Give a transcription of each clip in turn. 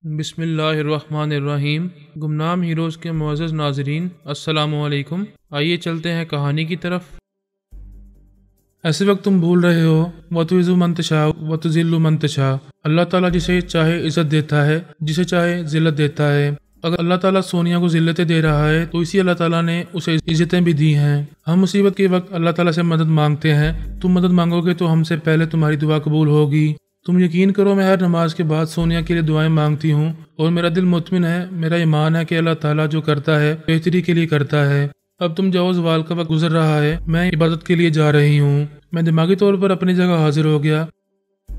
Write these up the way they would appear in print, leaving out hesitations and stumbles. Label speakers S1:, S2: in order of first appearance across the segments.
S1: بسم اللہ الرحمن الرحیم۔ گمنام ہیروز کے معزز ناظرین، السلام علیکم۔ آئیے چلتے ہیں کہانی کی طرف۔ ایسے وقت تم بھول رہے ہو وَتُعِزُّ مَن تَشَاءُ وَتُذِلُّ مَن تَشَاءُ۔ اللہ تعالیٰ جسے چاہے عزت دیتا ہے، جسے چاہے ذلت دیتا ہے۔ اگر اللہ تعالیٰ سونیا کو ذلتیں دے رہا ہے تو اسی اللہ تعالیٰ نے اسے عزتیں بھی دی ہیں۔ ہم مصیبت کے وقت اللہ تعالیٰ سے مدد مانگتے ہیں، تم مدد مانگو گے تو ہم سے پہلے تمہاری دعا قبول ہوگی۔ تم یقین کرو، میں ہر نماز کے بعد سونیا کے لیے دعائیں مانگتی ہوں اور میرا دل مطمئن ہے، میرا ایمان ہے کہ اللہ تعالیٰ جو کرتا ہے بہتری کے لیے کرتا ہے۔ اب تم جاؤ، زوال کا وقت گزر رہا ہے، میں عبادت کے لیے جا رہی ہوں۔ میں دماغی طور پر اپنی جگہ حاضر ہو گیا،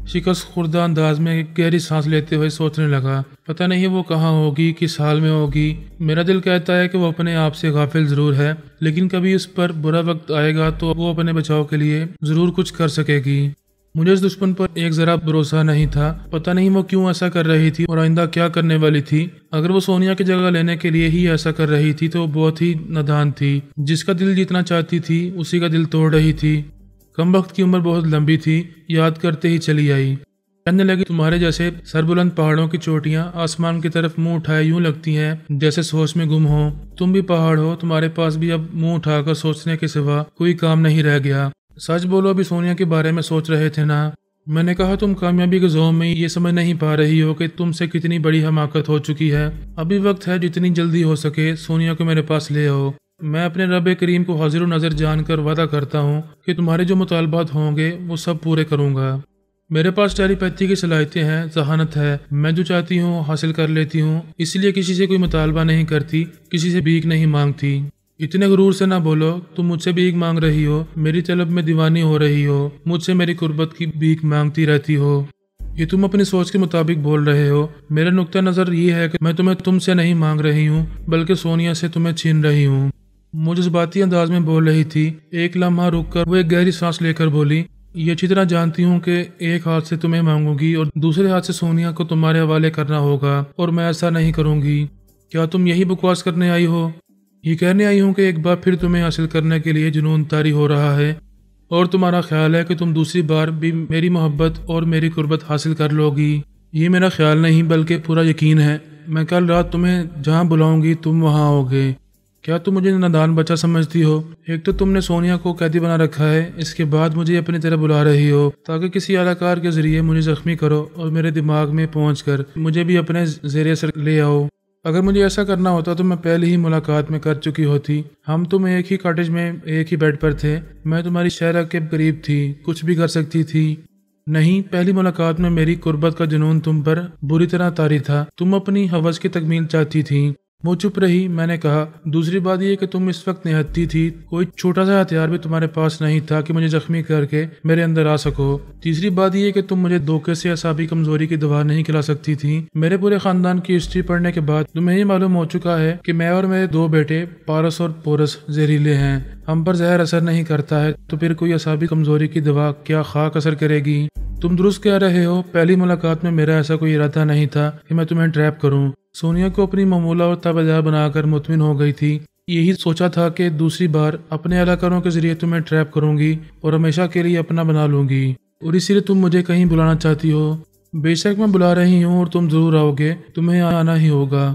S1: شکست خوردہ انداز میں گہری سانس لیتے ہوئے سوچنے لگا، پتہ نہیں وہ کہاں ہوگی، کس حال میں ہوگی۔ میرا دل کہتا ہے کہ وہ اپنے آپ سے غافل ضرور ہے، لیکن کبھی اس پر برا وقت آئے گا تو وہ اپنے بچاؤ کے لیے ضرور کچھ کر سکے گی۔ مجھے اس دشمن پر ایک ذرا بھروسہ نہیں تھا، پتہ نہیں وہ کیوں ایسا کر رہی تھی اور آئندہ کیا کرنے والی تھی۔ اگر وہ سونیا کی جگہ لینے کے لیے ہی ایسا کر رہی تھی تو وہ بہت ہی نادان تھی۔ جس کا دل جیتنا چاہتی تھی اسی کا دل توڑ رہی تھی۔ کم وقت کی عمر بہت لمبی تھی، یاد کرتے ہی چلی آئی۔ کہنے لگی، تمہارے جیسے سربلند پہاڑوں کی چوٹیاں آسمان کی طرف منہ اٹھائے یوں لگتی ہیں جیسے سوچ میں گم ہو۔ تم بھی پہاڑ ہو، تمہارے پاس بھی اب منہ اٹھا کر سوچنے کے سوا کوئی کام نہیں رہ گیا۔ سچ بولو، ابھی سونیا کے بارے میں سوچ رہے تھے نا؟ میں نے کہا، تم کامیابی کے زوم میں یہ سمجھ نہیں پا رہی ہو کہ تم سے کتنی بڑی حماقت ہو چکی ہے۔ ابھی وقت ہے، جتنی جلدی ہو سکے سونیا کو میرے پاس لے آؤ۔ میں اپنے رب کریم کو حاضر و نظر جان کر وعدہ کرتا ہوں کہ تمہارے جو مطالبات ہوں گے وہ سب پورے کروں گا۔ میرے پاس ٹیلی پیتھی کی صلاحیتیں ہیں، ذہانت ہے، میں جو چاہتی ہوں حاصل کر لیتی ہوں، اس لیے کسی سے کوئی مطالبہ نہیں کرتی، کسی سے بھیک نہیں مانگتی۔ اتنے غرور سے نہ بولو، تم مجھ سے بھیک مانگ رہی ہو، میری طلب میں دیوانی ہو رہی ہو، مجھ سے میری قربت کی بھیک مانگتی رہتی ہو۔ یہ تم اپنی سوچ کے مطابق بول رہے ہو۔ میرا نقطہ نظر یہ ہے کہ میں تم سے نہیں مانگ رہی ہوں، بلکہ سونیا سے تمہیں چھین رہی ہوں۔ وہ جذباتی انداز میں بول رہی تھی۔ ایک لمحہ رک کر وہ ایک گہری سانس لے کر بولی، یہ اچھی طرح جانتی ہوں کہ ایک ہاتھ سے تمہیں مانگوں گی اور دوسرے ہاتھ سے سونیا کو تمہارے حوالے کرنا ہوگا، اور میں ایسا نہیں کروں گی۔ کیا تم یہی بکواس کرنے آئی ہو؟ یہ کہنے آئی ہوں کہ ایک بار پھر تمہیں حاصل کرنے کے لیے جنون طاری ہو رہا ہے، اور تمہارا خیال ہے کہ تم دوسری بار بھی میری محبت اور میری قربت حاصل کر لو گی؟ یہ میرا خیال نہیں بلکہ پورا یقین ہے۔ میں کل رات تمہیں جہاں بلاؤں گی تم وہاں ہوگے۔ کیا تم مجھے نادان بچہ سمجھتی ہو؟ ایک تو تم نے سونیا کو قیدی بنا رکھا ہے، اس کے بعد مجھے اپنی طرف بلا رہی ہو تاکہ کسی اعلی کار کے ذریعے مجھے زخمی کرو اور میرے دماغ میں پہنچ کر مجھے بھی اپنے زیر اثر لے آؤ۔ اگر مجھے ایسا کرنا ہوتا تو میں پہلے ہی ملاقات میں کر چکی ہوتی۔ ہم تم ایک ہی کاٹیج میں ایک ہی بیڈ پر تھے، میں تمہاری شہرہ کے قریب تھی، کچھ بھی کر سکتی تھی۔ نہیں، پہلی ملاقات میں میری قربت کا جنون تم پر بری طرح طاری تھا، تم اپنی ہوس کی تکمیل چاہتی تھی۔ وہ چپ رہی۔ میں نے کہا، دوسری بات یہ کہ تم اس وقت نہتی تھی، کوئی چھوٹا سا ہتھیار بھی تمہارے پاس نہیں تھا کہ مجھے زخمی کر کے میرے اندر آ سکو۔ تیسری بات یہ کہ تم مجھے دھوکے سے اعصابی کمزوری کی دوا نہیں کھلا سکتی تھی۔ میرے پورے خاندان کی ہسٹری پڑھنے کے بعد تمہیں یہ معلوم ہو چکا ہے کہ میں اور میرے دو بیٹے پارس اور پورس زہریلے ہیں۔ ہم پر زہر اثر نہیں کرتا ہے تو پھر کوئی اعصابی کمزوری کی دوا کیا خاک اثر کرے گی؟ تم درست کہہ رہے ہو، پہلی ملاقات میں میرا ایسا کوئی ارادہ نہیں تھا کہ میں تمہیں ٹریپ کروں۔ سونیا کو اپنی معمولہ اور تابعدار بنا کر مطمئن ہو گئی تھی۔ یہی سوچا تھا کہ دوسری بار اپنے اہلکاروں کے ذریعے تمہیں ٹریپ کروں گی اور ہمیشہ کے لیے اپنا بنا لوں گی، اور اسی لیے تم مجھے کہیں بلانا چاہتی ہو۔ بے شک میں بلا رہی ہوں اور تم ضرور آؤ گے، تمہیں آنا ہی ہوگا۔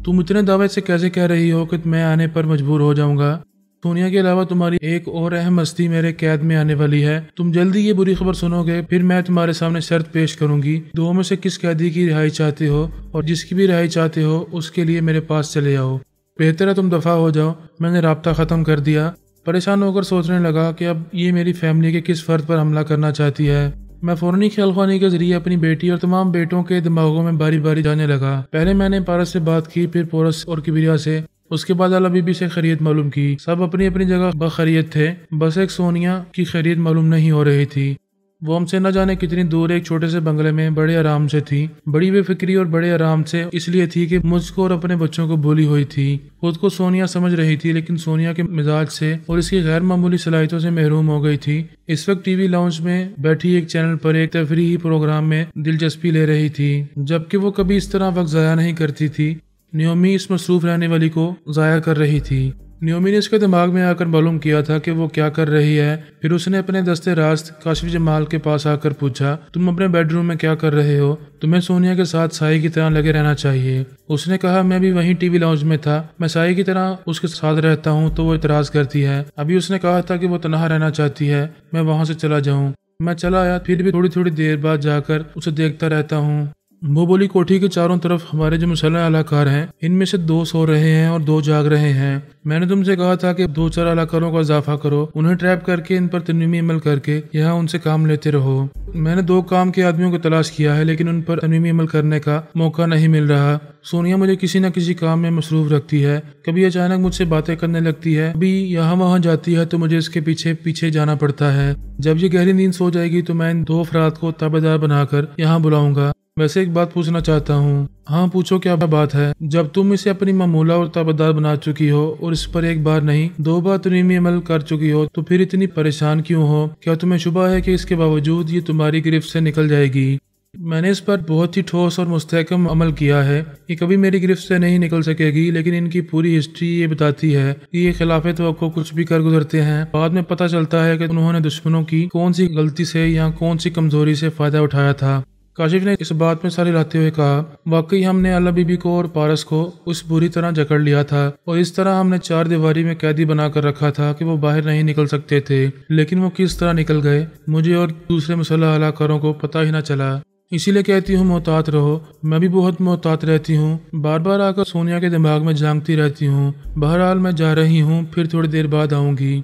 S1: تم اتنے دعوے سے کیسے کہہ رہی ہو کہ میں آنے پر مجبور ہو جاؤں گا؟ سونیا کے علاوہ تمہاری ایک اور اہم ہستی میرے قید میں آنے والی ہے، تم جلدی یہ بری خبر سنو گے، پھر میں تمہارے سامنے شرط پیش کروں گی۔ دو میں سے کس قیدی کی رہائی چاہتے ہو، اور جس کی بھی رہائی چاہتے ہو اس کے لیے میرے پاس چلے آؤ۔ بہتر ہے تم دفع ہو جاؤ۔ میں نے رابطہ ختم کر دیا۔ پریشان ہو کر سوچنے لگا کہ اب یہ میری فیملی کے کس فرد پر حملہ کرنا چاہتی ہے۔ میں فوراً خیال خوانی کے ذریعے اپنی بیٹی اور تمام بیٹوں کے دماغوں میں باری باری جانے لگا۔ پہلے میں نے پارس سے بات کی، پھر پورس اور کبریا سے، اس کے بعد اعلیٰ بی بی سے خیریت معلوم کی۔ سب اپنی اپنی جگہ بخیریت تھے، بس ایک سونیا کی خیریت معلوم نہیں ہو رہی تھی۔ وہ ہم سے نہ جانے کتنی دور ایک چھوٹے سے بنگلے میں بڑے آرام سے تھی، بڑی بے فکری اور بڑے آرام سے اس لیے تھی کہ مجھ کو اور اپنے بچوں کو بھولی ہوئی تھی۔ خود کو سونیا سمجھ رہی تھی، لیکن سونیا کے مزاج سے اور اس کی غیر معمولی صلاحیتوں سے محروم ہو گئی تھی۔ اس وقت ٹی وی لاؤنج میں بیٹھی ایک چینل پر ایک تفریحی پروگرام میں دلچسپی لے رہی تھی، جبکہ وہ کبھی اس طرح وقت ضائع نہیں کرتی تھی۔ نیومی اس مصروف رہنے والی کو ضائع کر رہی تھی۔ نیومی نے اس کے دماغ میں آ کر معلوم کیا تھا کہ وہ کیا کر رہی ہے۔ پھر اس نے اپنے دستے راست کاشف جمال کے پاس آ کر پوچھا، تم اپنے بیڈ روم میں کیا کر رہے ہو؟ تمہیں سونیا کے ساتھ سائی کی طرح لگے رہنا چاہیے۔ اس نے کہا، میں بھی وہیں ٹی وی لاؤنج میں تھا، میں سائی کی طرح اس کے ساتھ رہتا ہوں تو وہ اعتراض کرتی ہے۔ ابھی اس نے کہا تھا کہ وہ تنہا رہنا چاہتی ہے، میں وہاں سے چلا جاؤں۔ میں چلا آیا، پھر بھی تھوڑی دیر بعد جا کر اسے دیکھتا رہتا ہوں۔ وہ بولی، کوٹھی کے چاروں طرف ہمارے جو مسلح اہلکار ہیں، ان میں سے 2 سو رہے ہیں اور 2 جاگ رہے ہیں۔ میں نے تم سے کہا تھا کہ 2-4 اہلکاروں کا اضافہ کرو، انہیں ٹریپ کر کے ان پر تنویمی عمل کر کے یہاں ان سے کام لیتے رہو۔ میں نے 2 کام کے آدمیوں کو تلاش کیا ہے، لیکن ان پر تنویمی عمل کرنے کا موقع نہیں مل رہا۔ سونیا مجھے کسی نہ کسی کام میں مصروف رکھتی ہے، کبھی اچانک مجھ سے باتیں کرنے لگتی ہے، کبھی یہاں وہاں جاتی ہے تو مجھے اس کے پیچھے جانا پڑتا ہے۔ جب یہ گہری نیند سو جائے گی تو میں ان 2 افراد کو تابعدار بنا کر یہاں بلاؤں گا۔ ویسے ایک بات پوچھنا چاہتا ہوں۔ ہاں پوچھو، کیا بات ہے؟ جب تم اسے اپنی معمولہ اور تابعدار بنا چکی ہو اور اس پر 1 بار نہیں 2 بار تنویمی عمل کر چکی ہو تو پھر اتنی پریشان کیوں ہو؟ کیا تمہیں شبہ ہے کہ اس کے باوجود یہ تمہاری گرفت سے نکل جائے گی؟ میں نے اس پر بہت ہی ٹھوس اور مستحکم عمل کیا ہے، یہ کبھی میری گرفت سے نہیں نکل سکے گی، لیکن ان کی پوری ہسٹری یہ بتاتی ہے کہ یہ خلاف توقع کچھ بھی کر گزرتے ہیں۔ بعد میں پتہ چلتا ہے کہ انہوں نے دشمنوں کی کون سی غلطی سے یا کون سی کمزوری سے فائدہ اٹھایا تھا۔ کاشف نے اس بات میں ساری لاتے ہوئے کہا، واقعی ہم نے آلا بی بی کو اور پارس کو اس بری طرح جکڑ لیا تھا اور اس طرح ہم نے 4 دیواری میں قیدی بنا کر رکھا تھا کہ وہ باہر نہیں نکل سکتے تھے، لیکن وہ کس طرح نکل گئے مجھے اور دوسرے مسلح اہلکاروں کو پتہ ہی نہ چلا۔ اسی لیے کہتی ہوں محتاط رہو۔ میں بھی بہت محتاط رہتی ہوں، بار بار آ کر سونیا کے دماغ میں جھانکتی رہتی ہوں۔ بہرحال میں جا رہی ہوں، پھر تھوڑی دیر بعد آؤں گی۔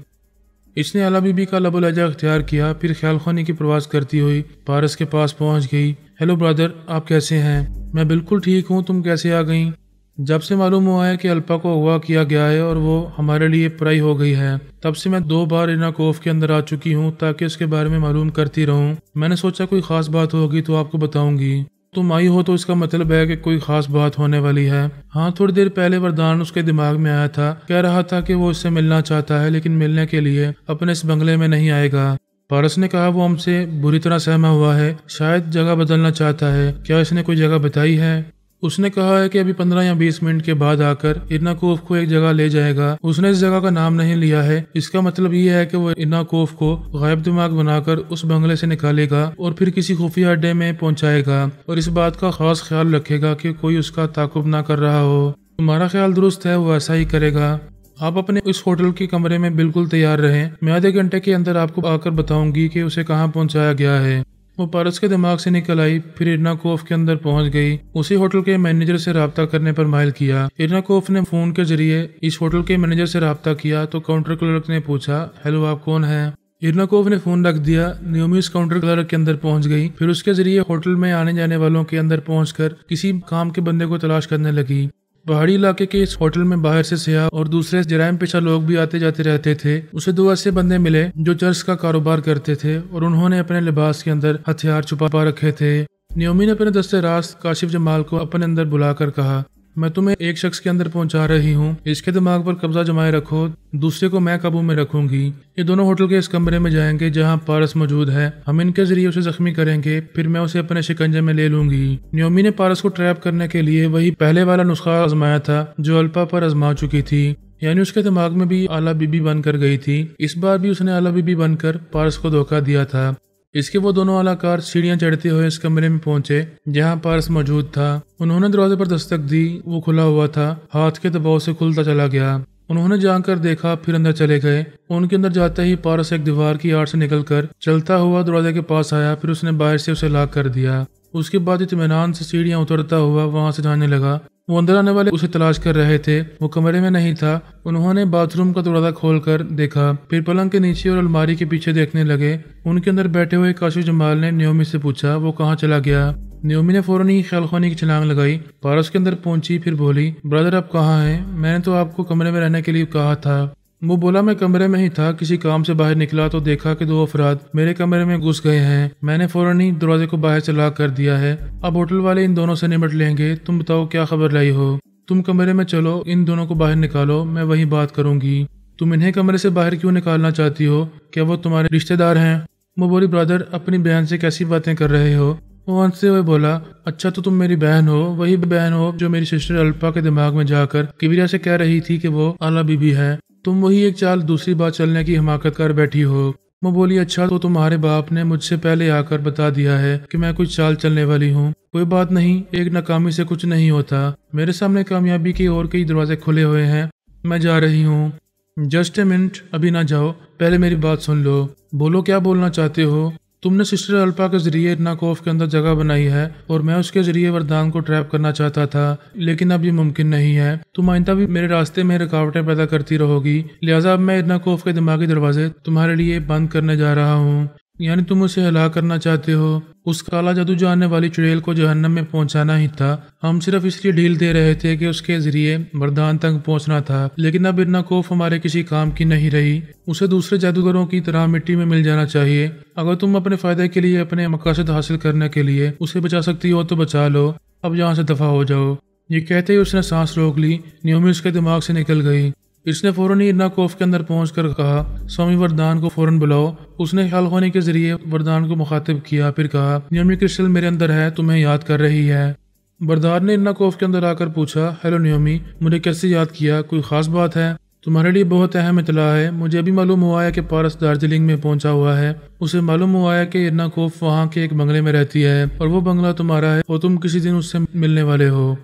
S1: اس نے آلا بی بی کا لب و لہجہ اختیار کیا، پھر خیال خوانی کی پرواز کرتی ہوئی پارس کے پاس پہنچ گئی۔ ہیلو برادر، آپ کیسے ہیں؟ میں بالکل ٹھیک ہوں، تم کیسے آ گئیں؟ جب سے معلوم ہوا ہے کہ الپا کو اغوا کیا گیا ہے اور وہ ہمارے لیے پرائی ہو گئی ہے، تب سے میں 2 بار ارناکوف کے اندر آ چکی ہوں تاکہ اس کے بارے میں معلوم کرتی رہوں۔ میں نے سوچا کوئی خاص بات ہوگی تو آپ کو بتاؤں گی۔ تم آئی ہو تو اس کا مطلب ہے کہ کوئی خاص بات ہونے والی ہے۔ ہاں، تھوڑی دیر پہلے وردان اس کے دماغ میں آیا تھا، کہہ رہا تھا کہ وہ اس سے ملنا چاہتا ہے لیکن ملنے کے لیے اپنے اس بنگلے میں نہیں آئے گا۔ پارس نے کہا، وہ ہم سے بری طرح سہما ہوا ہے، شاید جگہ بدلنا چاہتا ہے۔ کیا اس نے کوئی جگہ بتائی ہے؟ اس نے کہا ہے کہ ابھی 15 یا 20 منٹ کے بعد آ کر ارناکوف کو ایک جگہ لے جائے گا۔ اس نے اس جگہ کا نام نہیں لیا ہے، اس کا مطلب یہ ہے کہ وہ ارناکوف کو غائب دماغ بنا کر اس بنگلے سے نکالے گا اور پھر کسی خفیہ اڈے میں پہنچائے گا اور اس بات کا خاص خیال رکھے گا کہ کوئی اس کا تعاقب نہ کر رہا ہو۔ تمہارا خیال درست ہے، وہ ایسا ہی کرے گا۔ آپ اپنے اس ہوٹل کے کمرے میں بالکل تیار رہیں، میں آدھے گھنٹے کے اندر آپ کو آ کر بتاؤں گی کہ اسے کہاں پہنچایا گیا ہے۔ وہ پارس کے دماغ سے نکل آئی، پھر ارناکوف کے اندر پہنچ گئی۔ اسی ہوٹل کے مینیجر سے رابطہ کرنے پر مائل کیا۔ ارناکوف نے فون کے ذریعے اس ہوٹل کے مینیجر سے رابطہ کیا تو کاؤنٹر کلرک نے پوچھا، ہیلو، آپ کون ہیں؟ ارناکوف نے فون رکھ دیا۔ نیومی اس کاؤنٹر کلرک کے اندر پہنچ گئی، پھر اس کے ذریعے ہوٹل میں آنے جانے والوں کے اندر پہنچ کر کسی کام کے بندے کو تلاش کرنے لگی۔ پہاڑی علاقے کے اس ہوٹل میں باہر سے سیاح اور دوسرے جرائم پیشہ لوگ بھی آتے جاتے رہتے تھے۔ اسے 2 ایسے بندے ملے جو چرس کا کاروبار کرتے تھے اور انہوں نے اپنے لباس کے اندر ہتھیار چھپا رکھے تھے۔ نیومی نے اپنے دستے راست کاشف جمال کو اپنے اندر بلا کر کہا، میں تمہیں ایک شخص کے اندر پہنچا رہی ہوں، اس کے دماغ پر قبضہ جمائے رکھو، دوسرے کو میں قابو میں رکھوں گی۔ یہ دونوں ہوٹل کے اس کمرے میں جائیں گے جہاں پارس موجود ہے، ہم ان کے ذریعے اسے زخمی کریں گے، پھر میں اسے اپنے شکنجے میں لے لوں گی۔ نیومی نے پارس کو ٹریپ کرنے کے لیے وہی پہلے والا نسخہ آزمایا تھا جو الپا پر آزما چکی تھی، یعنی اس کے دماغ میں بھی آلا بی بی بن کر گئی تھی۔ اس بار بھی اس نے آلا بی بی بن کر پارس کو دھوکہ دیا تھا۔ اس کے وہ دونوں اہلکار سیڑھیاں چڑھتے ہوئے اس کمرے میں پہنچے جہاں پارس موجود تھا۔ انہوں نے دروازے پر دستک دی، وہ کھلا ہوا تھا، ہاتھ کے دباؤ سے کھلتا چلا گیا۔ انہوں نے جا کر دیکھا، پھر اندر چلے گئے۔ ان کے اندر جاتے ہی پارس ایک دیوار کی آڑ سے نکل کر چلتا ہوا دروازے کے پاس آیا، پھر اس نے باہر سے اسے لاک کر دیا۔ اس کے بعد اطمینان سے سیڑھیاں اترتا ہوا وہاں سے جانے لگا۔ وہ اندر آنے والے اسے تلاش کر رہے تھے، وہ کمرے میں نہیں تھا۔ انہوں نے باتھ روم کا دروازہ کھول کر دیکھا، پھر پلنگ کے نیچے اور الماری کے پیچھے دیکھنے لگے۔ ان کے اندر بیٹھے ہوئے کاشف جمال نے نیومی سے پوچھا، وہ کہاں چلا گیا؟ نیومی نے فوراً ہی خیال خوانی کی چھلانگ لگائی، پارس کے اندر پہنچی، پھر بولی، برادر آپ کہاں ہیں؟ میں نے تو آپ کو کمرے میں رہنے کے لیے کہا تھا۔ وہ بولا، میں کمرے میں ہی تھا، کسی کام سے باہر نکلا تو دیکھا کہ 2 افراد میرے کمرے میں گھس گئے ہیں، میں نے فوراً ہی دروازے کو باہر سے لاک کر دیا ہے۔ اب ہوٹل والے ان دونوں سے نمٹ لیں گے، تم بتاؤ کیا خبر لائی ہو؟ تم کمرے میں چلو، ان دونوں کو باہر نکالو، میں وہیں بات کروں گی۔ تم انہیں کمرے سے باہر کیوں نکالنا چاہتی ہو؟ کیا وہ تمہارے رشتہ دار ہیں؟ وہ بولی، برادر اپنی بہن سے کیسی باتیں کر رہے ہو؟ وہ ہنستے ہوئے بولا، اچھا تو تم میری بہن ہو، وہی بہن ہو جو میری سسٹر الپا کے دماغ میں جا کر کبیرہ سے کہہ رہی تھی کہ وہ آلا بی بی ہے۔ تم وہی ایک چال دوسری بات چلنے کی حماقت کر بیٹھی ہو۔ وہ بولی اچھا تو تمہارے باپ نے مجھ سے پہلے آ کر بتا دیا ہے کہ میں کچھ چال چلنے والی ہوں۔ کوئی بات نہیں، ایک ناکامی سے کچھ نہیں ہوتا، میرے سامنے کامیابی کے اور کئی دروازے کھلے ہوئے ہیں، میں جا رہی ہوں۔ جسٹ اے منٹ، ابھی نہ جاؤ، پہلے میری بات سن لو۔ بولو کیا بولنا چاہتے ہو؟ تم نے سسٹر الپا کے ذریعے ارناکوف کے اندر جگہ بنائی ہے اور میں اس کے ذریعے وردان کو ٹریپ کرنا چاہتا تھا، لیکن اب یہ ممکن نہیں ہے۔ تم آئندہ بھی میرے راستے میں رکاوٹیں پیدا کرتی رہو گی، لہٰذا اب میں ارناکوف کے دماغی دروازے تمہارے لیے بند کرنے جا رہا ہوں۔ یعنی تم اسے ہلاک کرنا چاہتے ہو؟ اس کالا جادو جاننے والی چڑیل کو جہنم میں پہنچانا ہی تھا، ہم صرف اس لیے ڈھیل دے رہے تھے کہ اس کے ذریعے وردان تک پہنچنا تھا، لیکن اب ارناکوف ہمارے کسی کام کی نہیں رہی، اسے دوسرے جادوگروں کی طرح مٹی میں مل جانا چاہیے۔ اگر تم اپنے فائدے کے لیے، اپنے مقاصد حاصل کرنے کے لیے اسے بچا سکتی ہو تو بچا لو، اب یہاں سے دفع ہو جاؤ۔ یہ کہتے ہی اس نے سانس روک لی، نیومی اس کے دماغ سے نکل گئی۔ اس نے فوراً ہی ارناکوف کے اندر پہنچ کر کہا سوامی وردان کو فوراً بلاؤ۔ اس نے خیال خونی کے ذریعے وردان کو مخاطب کیا، پھر کہا نیومی کرسٹل میرے اندر ہے، تمہیں یاد کر رہی ہے۔ وردان نے ارناکوف کے اندر آ کر پوچھا ہیلو نیومی، مجھے کیسے یاد کیا؟ کوئی خاص بات ہے؟ تمہارے لیے بہت اہم اطلاع ہے، مجھے ابھی معلوم ہوا ہے کہ پارس دارجلنگ میں پہنچا ہوا ہے۔ اسے معلوم ہوا ہے کہ ارناکوف وہاں کے ایک بنگلے میں رہتی ہے اور وہ بنگلہ تمہارا ہے اور تم کسی دن اس سے ملنے والے ہو۔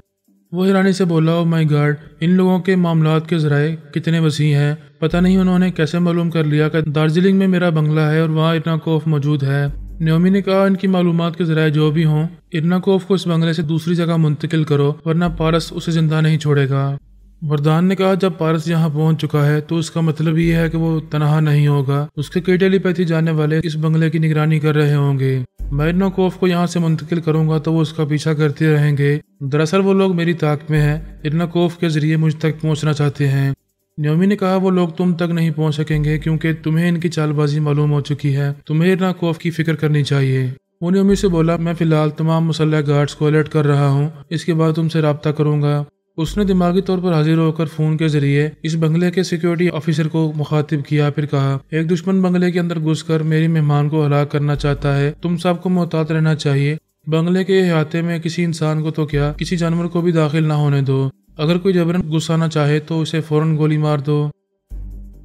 S1: وہ حیرانی سے بولا او مائی گاڈ، ان لوگوں کے معاملات کے ذرائع کتنے وسیع ہیں، پتہ نہیں انہوں نے کیسے معلوم کر لیا کہ دارجلنگ میں میرا بنگلہ ہے اور وہاں ارناکوف موجود ہے۔ نیومی نے کہا ان کی معلومات کے ذرائع جو بھی ہوں، ارناکوف کو اس بنگلے سے دوسری جگہ منتقل کرو ورنہ پارس اسے زندہ نہیں چھوڑے گا۔ وردان نے کہا جب پارس یہاں پہنچ چکا ہے تو اس کا مطلب یہ ہے کہ وہ تنہا نہیں ہوگا، اس کے کئی ٹیلی پیتھی جاننے والے اس بنگلے کی نگرانی کر رہے ہوں گے۔ میں ارناکوف کو یہاں سے منتقل کروں گا تو وہ اس کا پیچھا کرتے رہیں گے۔ دراصل وہ لوگ میری طاقت میں ہیں، ارناکوف کے ذریعے مجھ تک پہنچنا چاہتے ہیں۔ نیومی نے کہا وہ لوگ تم تک نہیں پہنچ سکیں گے کیونکہ تمہیں ان کی چال بازی معلوم ہو چکی ہے، تمہیں ارناکوف کی فکر کرنی چاہیے۔ وہ نیومی سے بولا میں فی الحال تمام مسلح گارڈز کو الرٹ کر رہا ہوں، اس کے بعد تم سے رابطہ کروں گا۔ اس نے دماغی طور پر حاضر ہو کر فون کے ذریعے اس بنگلے کے سیکیورٹی آفیسر کو مخاطب کیا، پھر کہا ایک دشمن بنگلے کے اندر گھس کر میری مہمان کو ہلاک کرنا چاہتا ہے، تم سب کو محتاط رہنا چاہیے۔ بنگلے کے احاطے میں کسی انسان کو تو کیا کسی جانور کو بھی داخل نہ ہونے دو، اگر کوئی جبرن گھسانا چاہے تو اسے فوراً گولی مار دو۔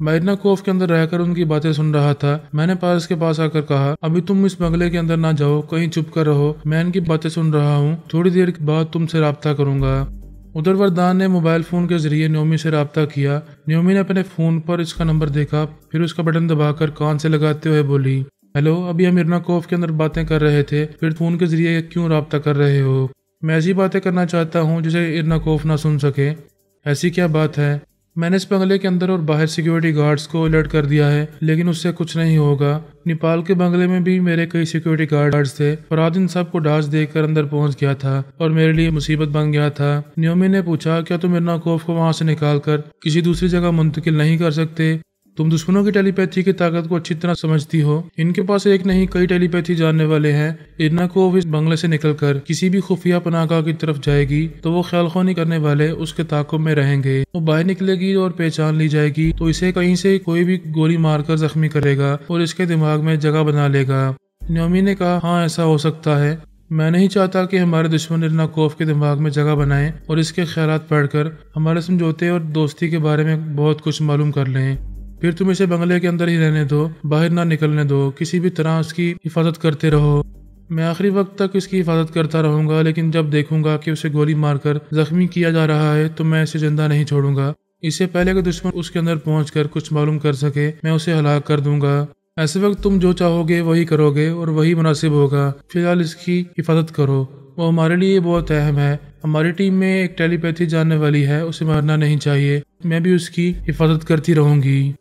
S1: میں ارناکوف کے اندر رہ کر ان کی باتیں سن رہا تھا، میں نے پارس کے پاس آ کر کہا ابھی تم اس بنگلے کے اندر نہ جاؤ، کہیں چھپ کر رہو، میں ان کی باتیں سن رہا ہوں، تھوڑی دیر بعد تم سے رابطہ کروں گا۔ ادھر وردان نے موبائل فون کے ذریعے نیومی سے رابطہ کیا۔ نیومی نے اپنے فون پر اس کا نمبر دیکھا، پھر اس کا بٹن دبا کر کان سے لگاتے ہوئے بولی ہیلو، ابھی ہم ارناکوف کے اندر باتیں کر رہے تھے، پھر فون کے ذریعے کیوں رابطہ کر رہے ہو؟ میں ایسی باتیں کرنا چاہتا ہوں جسے ارناکوف نہ سن سکے۔ ایسی کیا بات ہے؟ میں نے اس بنگلے کے اندر اور باہر سیکیورٹی گارڈز کو الرٹ کر دیا ہے، لیکن اس سے کچھ نہیں ہوگا۔ نیپال کے بنگلے میں بھی میرے کئی سیکیورٹی گارڈز تھے، فراد ان سب کو ڈانس دیکھ کر اندر پہنچ گیا تھا اور میرے لیے مصیبت بن گیا تھا۔ نیومی نے پوچھا کیا تم ارناکوف کو وہاں سے نکال کر کسی دوسری جگہ منتقل نہیں کر سکتے؟ تم دشمنوں کی ٹیلی پیتھی کی طاقت کو اچھی طرح سمجھتی ہو، ان کے پاس ایک نہیں کئی ٹیلی پیتھی جاننے والے ہیں۔ ارناکوف اس بنگلے سے نکل کر کسی بھی خفیہ پناہ گاہ کی طرف جائے گی تو وہ خیال خونی کرنے والے اس کے تعاقب میں رہیں گے، وہ باہر نکلے گی اور پہچان لی جائے گی تو اسے کہیں سے کوئی بھی گولی مار کر زخمی کرے گا اور اس کے دماغ میں جگہ بنا لے گا۔ نیومی نے کہا ہاں ایسا ہو سکتا ہے، میں نہیں چاہتا کہ ہمارے دشمن ارناکوف کے دماغ میں جگہ بنائیں اور اس کے خیالات پڑھ کر ہمارے سمجھوتے اور دوستی کے بارے میں بہت کچھ معلوم کر لیں۔ پھر تم اسے بنگلے کے اندر ہی رہنے دو، باہر نہ نکلنے دو، کسی بھی طرح اس کی حفاظت کرتے رہو۔ میں آخری وقت تک اس کی حفاظت کرتا رہوں گا، لیکن جب دیکھوں گا کہ اسے گولی مار کر زخمی کیا جا رہا ہے تو میں اسے زندہ نہیں چھوڑوں گا۔ اس سے پہلے کہ دشمن اس کے اندر پہنچ کر کچھ معلوم کر سکے میں اسے ہلاک کر دوں گا۔ ایسے وقت تم جو چاہو گے وہی کرو گے اور وہی مناسب ہوگا۔ فی الحال اس کی حفاظت کرو، وہ ہمارے لیے بہت اہم ہے۔ ہماری ٹیم میں ایک ٹیلی پیتھی جاننے والی ہے، اسے مارنا نہیں چاہیے، میں بھی اس کی حفاظت کرتی رہوں گی۔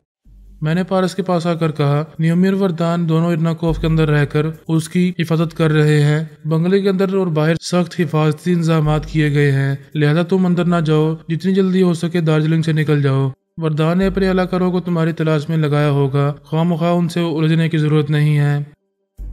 S1: میں نے پارس کے پاس آ کر کہا نیومی اور وردان دونوں ارناکوف کے اندر رہ کر اس کی حفاظت کر رہے ہیں، بنگلے کے اندر اور باہر سخت حفاظتی انتظامات کیے گئے ہیں، لہذا تم اندر نہ جاؤ، جتنی جلدی ہو سکے دارجلنگ سے نکل جاؤ۔ وردان نے اپنے علاقاروں کو تمہاری تلاش میں لگایا ہوگا، خواہ مخواہ ان سے الجھنے کی ضرورت نہیں ہے۔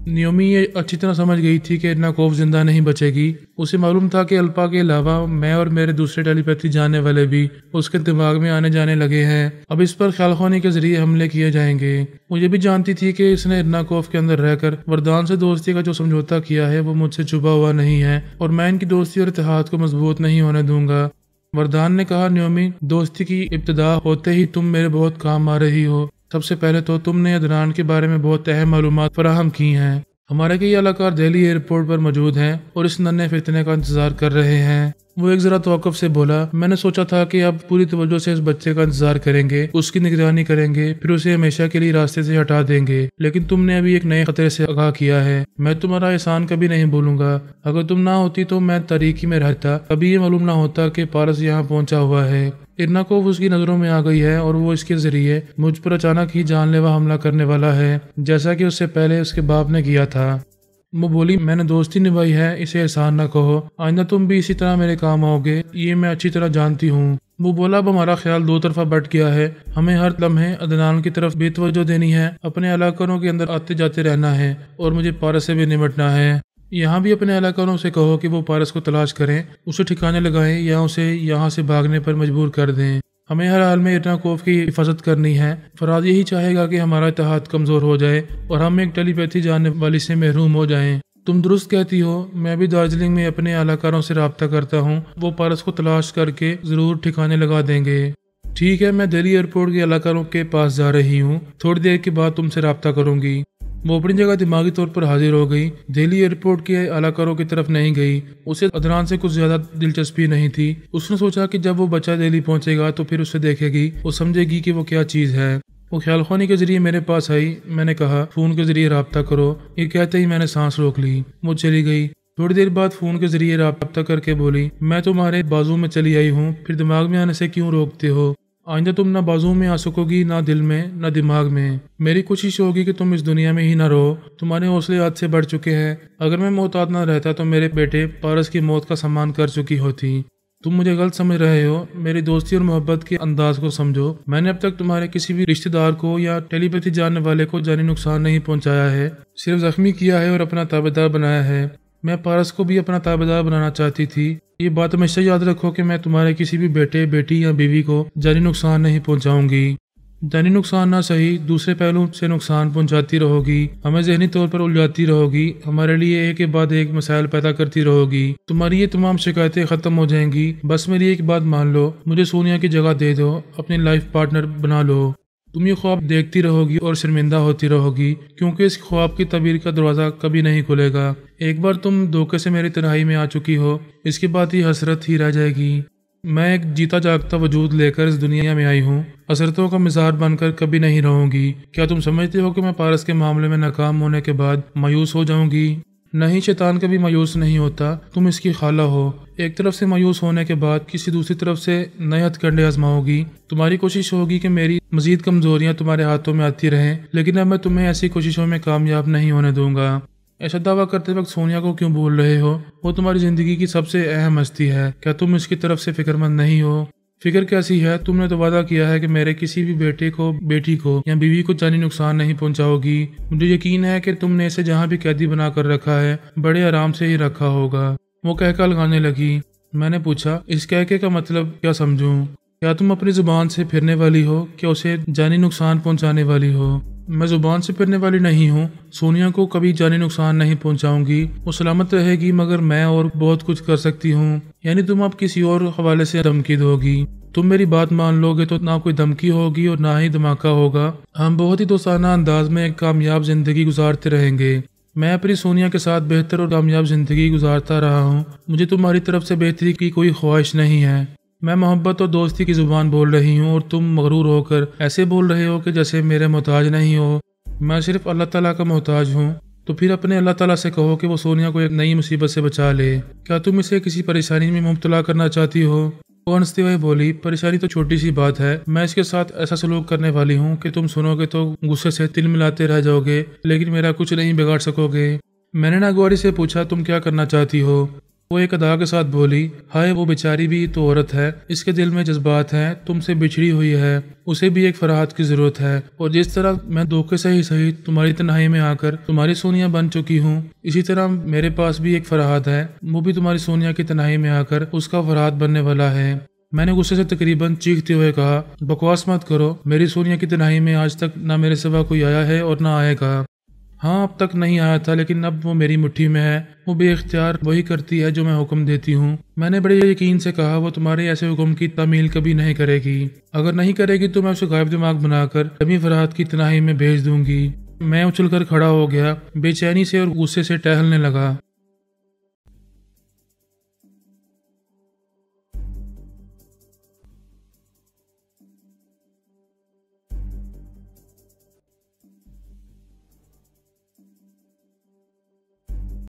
S1: نیومی یہ اچھی طرح سمجھ گئی تھی کہ ارناکوف زندہ نہیں بچے گی، اسے معلوم تھا کہ الپا کے علاوہ میں اور میرے دوسرے ٹیلی پیتھی جاننے والے بھی اس کے دماغ میں آنے جانے لگے ہیں، اب اس پر خیال خونی کے ذریعے حملے کیے جائیں گے۔ وہ یہ بھی جانتی تھی کہ اس نے ارناکوف کے اندر رہ کر وردان سے دوستی کا جو سمجھوتا کیا ہے وہ مجھ سے چھپا ہوا نہیں ہے اور میں ان کی دوستی اور اتحاد کو مضبوط نہیں ہونے دوں گا۔ وردان نے کہا نیومی، دوستی کی ابتدا ہوتے ہی تم میرے بہت کام آ رہی ہو۔ سب سے پہلے تو تم نے عدنان کے بارے میں بہت اہم معلومات فراہم کی ہیں۔ ہمارے کئی اہلکار دہلی ایئرپورٹ پر موجود ہیں اور اس ننھے فتنے کا انتظار کر رہے ہیں۔ وہ ایک ذرا توقف سے بولا، میں نے سوچا تھا کہ اب پوری توجہ سے اس بچے کا انتظار کریں گے، اس کی نگرانی کریں گے، پھر اسے ہمیشہ کے لیے راستے سے ہٹا دیں گے، لیکن تم نے ابھی ایک نئے خطرے سے آگاہ کیا ہے۔ میں تمہارا احسان کبھی نہیں بھولوں گا۔ اگر تم نہ ہوتی تو میں تاریکی میں رہتا، کبھی یہ معلوم نہ ہوتا کہ پارس یہاں پہنچا ہوا ہے۔ ارناکوف اس کی نظروں میں آ گئی ہے اور وہ اس کے ذریعے مجھ پر اچانک ہی جان لیوا حملہ کرنے والا ہے، جیسا کہ اس سے پہلے اس کے باپ نے کیا تھا۔ وہ بولی، میں نے دوستی نبھائی ہے، اسے احسان نہ کہو، آئندہ تم بھی اسی طرح میرے کام آؤ گے، یہ میں اچھی طرح جانتی ہوں۔ وہ بولا، اب ہمارا خیال دو طرفہ بٹ گیا ہے، ہمیں ہر لمحے عدنان کی طرف بے توجہ دینی ہے، اپنے علاقوں کے اندر آتے جاتے رہنا ہے، اور مجھے پارس سے بھی نمٹنا ہے۔ یہاں بھی اپنے علاقوں سے کہو کہ وہ پارس کو تلاش کریں، اسے ٹھکانے لگائیں یا اسے یہاں سے بھاگنے پر مجبور کر دیں۔ ہمیں ہر حال میں ارناکوف کی حفاظت کرنی ہے۔ فراد یہی چاہے گا کہ ہمارا اتحاد کمزور ہو جائے اور ہم ایک ٹیلی پیتھی جاننے والی سے محروم ہو جائیں۔ تم درست کہتی ہو، میں بھی دارجلنگ میں اپنے اہلکاروں سے رابطہ کرتا ہوں، وہ پارس کو تلاش کر کے ضرور ٹھکانے لگا دیں گے۔ ٹھیک ہے، میں دہلی ایئرپورٹ کے اہلکاروں کے پاس جا رہی ہوں، تھوڑی دیر کے بعد تم سے رابطہ کروں گی۔ وہ اپنی جگہ دماغی طور پر حاضر ہو گئی، دہلی ایئرپورٹ کے اہلکاروں کی طرف نہیں گئی۔ اسے عدنان سے کچھ زیادہ دلچسپی نہیں تھی۔ اس نے سوچا کہ جب وہ بچہ دہلی پہنچے گا تو پھر اسے دیکھے گی، وہ سمجھے گی کہ وہ کیا چیز ہے۔ وہ خیال خوانی کے ذریعے میرے پاس آئی، میں نے کہا فون کے ذریعے رابطہ کرو، یہ کہتے ہی میں نے سانس روک لی۔ وہ چلی گئی۔ تھوڑی دیر بعد فون کے ذریعے رابطہ کر کے بولی، میں تمہارے بازو میں چلی آئی ہوں، پھر دماغ میں آنے سے کیوں روکتے ہو؟ آئندہ تم نہ بازو میں آ سکو گی، نہ دل میں، نہ دماغ میں۔ میری کوشش ہوگی کہ تم اس دنیا میں ہی نہ رہو، تمہارے حوصلے حد سے بڑھ چکے ہیں۔ اگر میں محتاط نہ رہتا تو میرے بیٹے پارس کی موت کا سامان کر چکی ہوتی۔ تم مجھے غلط سمجھ رہے ہو، میری دوستی اور محبت کے انداز کو سمجھو۔ میں نے اب تک تمہارے کسی بھی رشتہ دار کو یا ٹیلی پیتھی جاننے والے کو جانی نقصان نہیں پہنچایا ہے، صرف زخمی کیا ہے اور اپنا تابعدار بنایا ہے۔ میں پارس کو بھی اپنا تابعدار بنانا چاہتی تھی۔ یہ بات ہمیشہ یاد رکھو کہ میں تمہارے کسی بھی بیٹے، بیٹی یا بیوی کو جانی نقصان نہیں پہنچاؤں گی۔ جانی نقصان نہ صحیح، دوسرے پہلوؤں سے نقصان پہنچاتی رہو گی، ہمیں ذہنی طور پر الجھاتی رہو گی، ہمارے لیے ایک کے بعد ایک مسائل پیدا کرتی رہو گی۔ تمہاری یہ تمام شکایتیں ختم ہو جائیں گی۔ بس میری ایک بات مان لو، مجھے سونیا کی جگہ دے دو، اپنی لائف پارٹنر بنا لو۔ تم یہ خواب دیکھتی رہو گی اور شرمندہ ہوتی رہو گی، کیونکہ اس خواب کی تعبیر کا دروازہ کبھی نہیں کھلے گا۔ ایک بار تم دھوکے سے میری تنہائی میں آ چکی ہو، اس کے بعد یہ حسرت ہی رہ جائے گی۔ میں ایک جیتا جاگتا وجود لے کر اس دنیا میں آئی ہوں، حسرتوں کا مزار بن کر کبھی نہیں رہوں گی۔ کیا تم سمجھتے ہو کہ میں پارس کے معاملے میں ناکام ہونے کے بعد مایوس ہو جاؤں گی؟ نہیں، شیطان کبھی مایوس نہیں ہوتا، تم اس کی خالہ ہو۔ ایک طرف سے مایوس ہونے کے بعد کسی دوسری طرف سے نئے ہتھ کنڈے آزماؤ گی۔ تمہاری کوشش ہوگی کہ میری مزید کمزوریاں تمہارے ہاتھوں میں آتی رہیں، لیکن اب میں تمہیں ایسی کوششوں میں کامیاب نہیں ہونے دوں گا۔ ایسا دعویٰ کرتے وقت سونیا کو کیوں بھول رہے ہو؟ وہ تمہاری زندگی کی سب سے اہم ہستی ہے، کیا تم اس کی طرف سے فکر مند نہیں ہو؟ فکر کیسی ہے؟ تم نے تو وعدہ کیا ہے کہ میرے کسی بھی بیٹے کو، بیٹی کو یا بیوی کو جانی نقصان نہیں پہنچاؤ گی۔ مجھے یقین ہے کہ تم نے اسے جہاں بھی قیدی بنا کر رکھا ہے، بڑے آرام سے ہی رکھا ہوگا۔ وہ کہکا لگانے لگی۔ میں نے پوچھا، اس کہکے کا مطلب کیا سمجھوں؟ کیا تم اپنی زبان سے پھرنے والی ہو کہ اسے جانی نقصان پہنچانے والی ہو؟ میں زبان سے پھرنے والی نہیں ہوں، سونیا کو کبھی جانی نقصان نہیں پہنچاؤں گی، وہ سلامت رہے گی، مگر میں اور بہت کچھ کر سکتی ہوں۔ یعنی تم اب کسی اور حوالے سے دھمکی دو گی؟ تم میری بات مان لو گے تو نہ کوئی دھمکی ہوگی اور نہ ہی دھماکہ ہوگا، ہم بہت ہی دوستانہ انداز میں ایک کامیاب زندگی گزارتے رہیں گے۔ میں اپنی سونیا کے ساتھ بہتر اور کامیاب زندگی گزارتا رہا ہوں، مجھے تمہاری طرف سے بہتری کی کوئی خواہش نہیں ہے۔ میں محبت اور دوستی کی زبان بول رہی ہوں اور تم مغرور ہو کر ایسے بول رہے ہو کہ جیسے میرے محتاج نہیں ہو۔ میں صرف اللہ تعالیٰ کا محتاج ہوں، تو پھر اپنے اللہ تعالیٰ سے کہو کہ وہ سونیا کو ایک نئی مصیبت سے بچا لے۔ کیا تم اسے کسی پریشانی میں مبتلا کرنا چاہتی ہو؟ وہ ہنستے ہوئے بولی، پریشانی تو چھوٹی سی بات ہے، میں اس کے ساتھ ایسا سلوک کرنے والی ہوں کہ تم سنو گے تو غصے سے تل ملاتے رہ جاؤ گے، لیکن میرا کچھ نہیں بگاڑ سکو گے۔ میں نے ناگواری سے پوچھا، تم کیا کرنا چاہتی ہو؟ وہ ایک ادا کے ساتھ بولی، ہائے وہ بیچاری بھی تو عورت ہے، اس کے دل میں جذبات ہیں، تم سے بچھڑی ہوئی ہے، اسے بھی ایک فرحت کی ضرورت ہے، اور جس طرح میں دھوکے سے ہی صحیح تمہاری تنہائی میں آ کر تمہاری سونیا بن چکی ہوں، اسی طرح میرے پاس بھی ایک فرحت ہے، وہ بھی تمہاری سونیا کی تنہائی میں آ کر اس کا فرحت بننے والا ہے۔ میں نے غصے سے تقریباً چیختے ہوئے کہا، بکواس مت کرو، میری سونیا کی تنہائی میں آج تک نہ میرے سوا کوئی آیا ہے اور نہ آئے گا۔ ہاں اب تک نہیں آیا تھا، لیکن اب وہ میری مٹھی میں ہے، وہ بے اختیار وہی کرتی ہے جو میں حکم دیتی ہوں۔ میں نے بڑے یقین سے کہا وہ تمہارے ایسے حکم کی تعمیل کبھی نہیں کرے گی، اگر نہیں کرے گی تو میں اسے غائب دماغ بنا کر امی فرات کی تنہائی میں بھیج دوں گی۔ میں اچھل کر کھڑا ہو گیا، بے چینی سے اور غصے سے ٹہلنے لگا۔